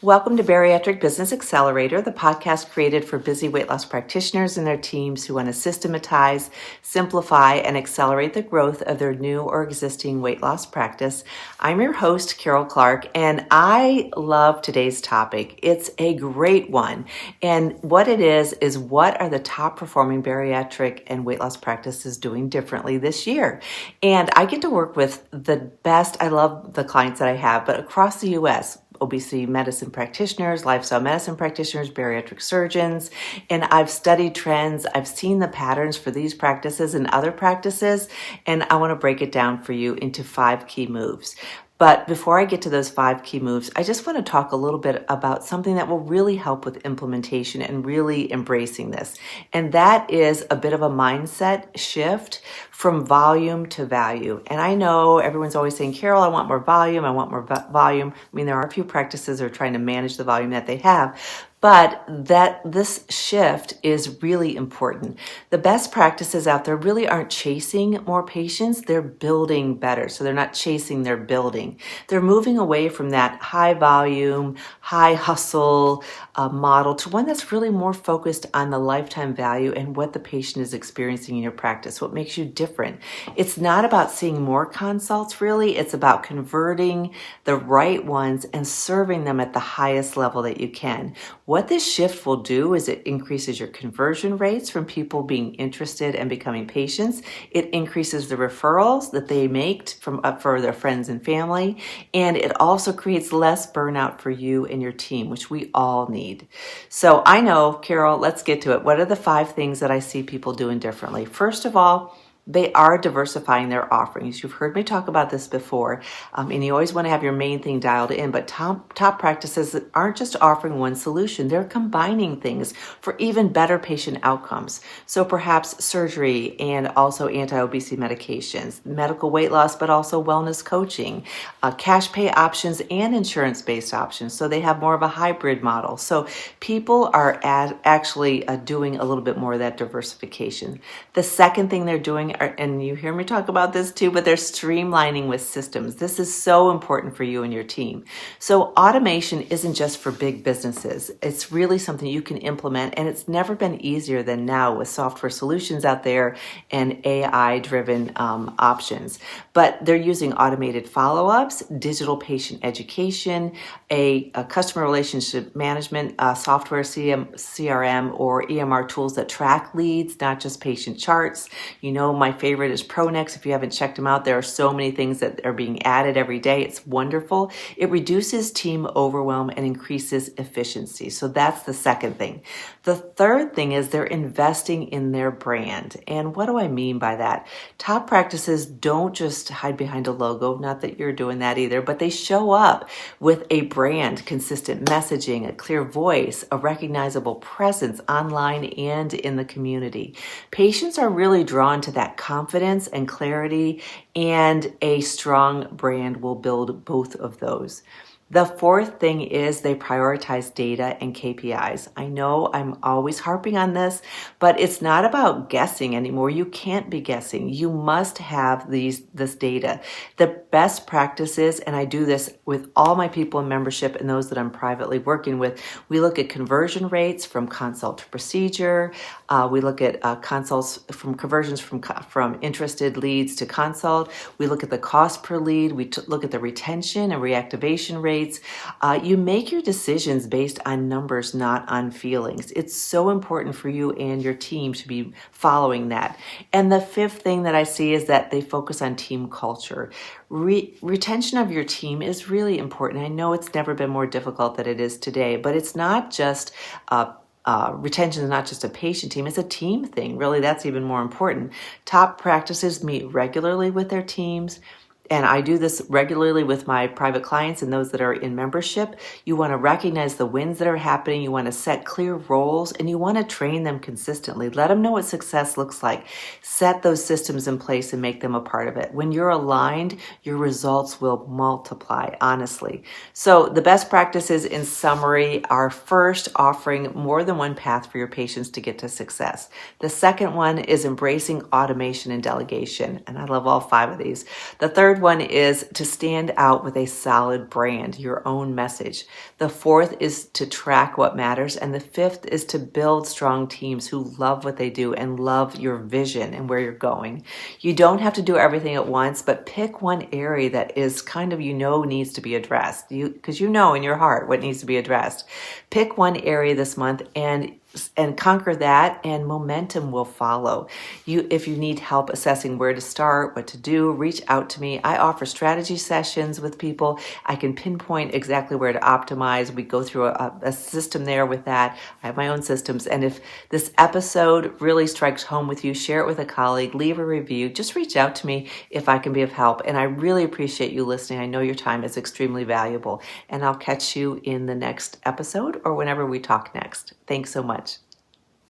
Welcome to Bariatric Business Accelerator, the podcast created for busy weight loss practitioners and their teams who want to systematize, simplify, and accelerate the growth of their new or existing weight loss practice. I'm your host, Karol Clark, and I love today's topic. It's a great one. And what it is what are the top performing bariatric and weight loss practices doing differently this year? And I get to work with the best. I love the clients that I have, but across the U.S., obesity medicine practitioners, lifestyle medicine practitioners, bariatric surgeons, and I've studied trends. I've seen the patterns for these practices and other practices, and I want to break it down for you into 5 key moves. But before I get to those 5 key moves, I just want to talk a little bit about something that will really help with implementation and really embracing this. And that is a bit of a mindset shift from volume to value. And I know everyone's always saying, Karol, I want more volume. I want more volume. I mean, there are a few practices that are trying to manage the volume that they have. But this shift is really important. The best practices out there really aren't chasing more patients, they're building better. So they're not chasing, they're building. They're moving away from that high volume, high hustle model to one that's really more focused on the lifetime value and what the patient is experiencing in your practice, what makes you different. It's not about seeing more consults, really. It's about converting the right ones and serving them at the highest level that you can. What this shift will do is it increases your conversion rates from people being interested and becoming patients. It increases the referrals that they make for their friends and family. And it also creates less burnout for you and your team, which we all need. So I know, Karol, let's get to it. What are the 5 things that I see people doing differently? First of all, they are diversifying their offerings. You've heard me talk about this before, and you always want to have your main thing dialed in, but top practices aren't just offering one solution. They're combining things for even better patient outcomes. So perhaps surgery and also anti-obesity medications, medical weight loss, but also wellness coaching, cash pay options and insurance-based options. So they have more of a hybrid model. So people are actually doing a little bit more of that diversification. The second thing they're doing, and you hear me talk about this too, but they're streamlining with systems. This is so important for you and your team. So automation isn't just for big businesses. It's really something you can implement, and it's never been easier than now with software solutions out there and AI-driven options. But they're using automated follow-ups, digital patient education, a customer relationship management software, CRM or EMR tools that track leads, not just patient charts. You know, my favorite is Pronex. If you haven't checked them out, there are so many things that are being added every day. It's wonderful. It reduces team overwhelm and increases efficiency. So that's the second thing. The third thing is they're investing in their brand. And what do I mean by that? Top practices don't just hide behind a logo, not that you're doing that either, but they show up with a brand, consistent messaging, a clear voice, a recognizable presence online and in the community. Patients are really drawn to that confidence and clarity, and a strong brand will build both of those. The fourth thing is they prioritize data and KPIs. I know I'm always harping on this, but it's not about guessing anymore. You can't be guessing. You must have this data. The best practices, and I do this with all my people in membership and those that I'm privately working with, we look at conversion rates from consult to procedure. We look at conversions from interested leads to consult. We look at the cost per lead. We look at the retention and reactivation rates. You make your decisions based on numbers, not on feelings. It's so important for you and your team to be following that. And the fifth thing that I see is that they focus on team culture. Retention of your team is really important. I know it's never been more difficult than it is today, but it's not just retention is not just a patient team, it's a team thing. Really, that's even more important. Top practices meet regularly with their teams. And I do this regularly with my private clients and those that are in membership. You want to recognize the wins that are happening. You want to set clear roles, and you want to train them consistently. Let them know what success looks like. Set those systems in place and make them a part of it. When you're aligned, your results will multiply, honestly. So the best practices, in summary, are first offering more than one path for your patients to get to success. The second one is embracing automation and delegation. And I love all 5 of these. The third third one is to stand out with a solid brand, your own message. The fourth is to track what matters. And the fifth is to build strong teams who love what they do and love your vision and where you're going. You don't have to do everything at once, but pick one area that is kind of, needs to be addressed. Because in your heart what needs to be addressed. Pick one area this month and conquer that, and momentum will follow. If you need help assessing where to start, what to do, reach out to me. I offer strategy sessions with people. I can pinpoint exactly where to optimize. We go through a system there with that. I have my own systems. And if this episode really strikes home with you, share it with a colleague, leave a review, just reach out to me if I can be of help. And I really appreciate you listening. I know your time is extremely valuable. And I'll catch you in the next episode or whenever we talk next. Thanks so much.